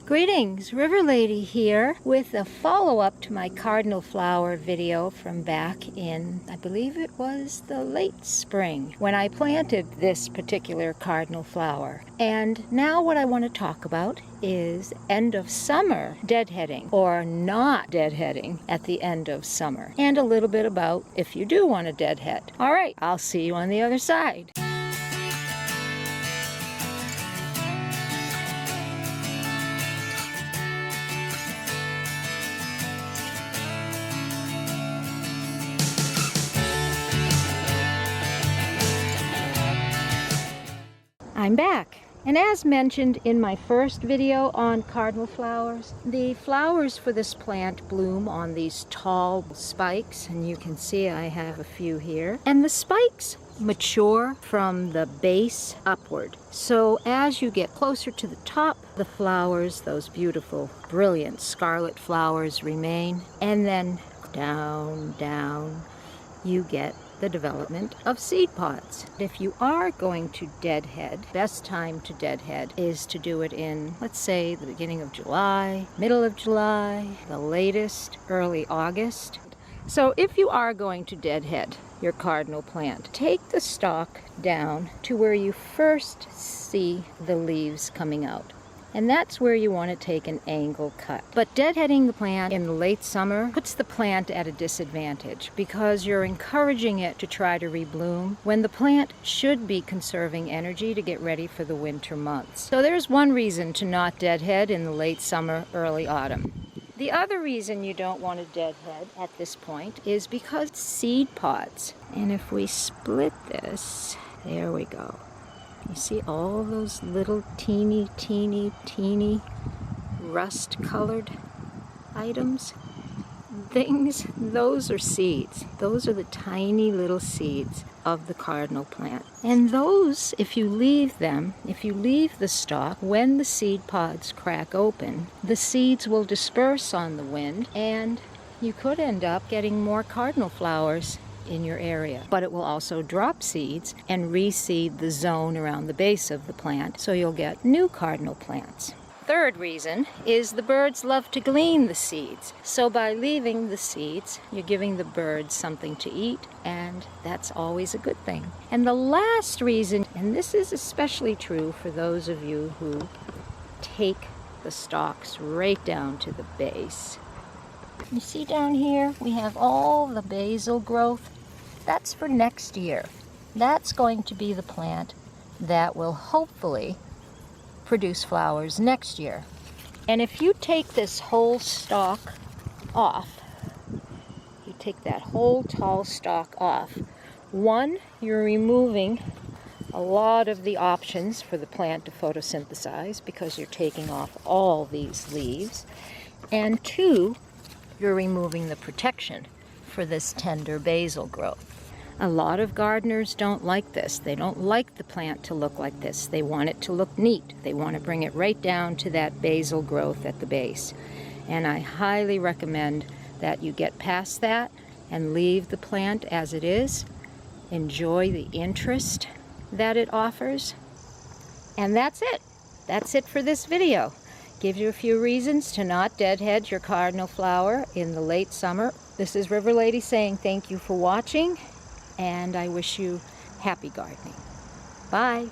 Greetings, River Lady here with a follow-up to my Cardinal Flower video from back in, I believe it was the late spring, when I planted this particular Cardinal Flower. And now what I want to talk about is end of summer deadheading, or not deadheading at the end of summer, and a little bit about if you do want to deadhead. All right, I'll see you on the other side. I'm back, and as mentioned in my first video on Cardinal Flowers, the flowers for this plant bloom on these tall spikes, and you can see I have a few here. And the spikes mature from the base upward. So as you get closer to the top, the flowers, those beautiful, brilliant scarlet flowers remain, and then down, you get the development of seed pods. If you are going to deadhead, best time to deadhead is to do it in, let's say, the beginning of July, middle of July, the latest, early August. So if you are going to deadhead your cardinal plant, take the stalk down to where you first see the leaves coming out. And that's where you want to take an angle cut. But deadheading the plant in the late summer puts the plant at a disadvantage because you're encouraging it to try to rebloom when the plant should be conserving energy to get ready for the winter months. So there's one reason to not deadhead in the late summer, early autumn. The other reason you don't want to deadhead at this point is because seed pods. And if we split this, there we go. You see all those little teeny rust-colored items? Things, those are seeds. Those are the tiny little seeds of the cardinal plant. And those, if you leave them, if you leave the stalk, when the seed pods crack open, the seeds will disperse on the wind, and you could end up getting more cardinal flowers in your area. But it will also drop seeds and reseed the zone around the base of the plant, so you'll get new cardinal plants. Third reason is the birds love to glean the seeds. So by leaving the seeds, you're giving the birds something to eat, and that's always a good thing. And the last reason, and this is especially true for those of you who take the stalks right down to the base. You see down here, we have all the basil growth. That's for next year. That's going to be the plant that will hopefully produce flowers next year. And if you take this whole stalk off, you take that whole tall stalk off, one, you're removing a lot of the options for the plant to photosynthesize because you're taking off all these leaves. And two, you're removing the protection for this tender basil growth. A lot of gardeners don't like this. They don't like the plant to look like this. They want it to look neat. They want to bring it right down to that basil growth at the base. And I highly recommend that you get past that and leave the plant as it is. Enjoy the interest that it offers. And that's it. That's it for this video. Gives you a few reasons to not deadhead your cardinal flower in the late summer. This is River Lady saying thank you for watching, and I wish you happy gardening. Bye.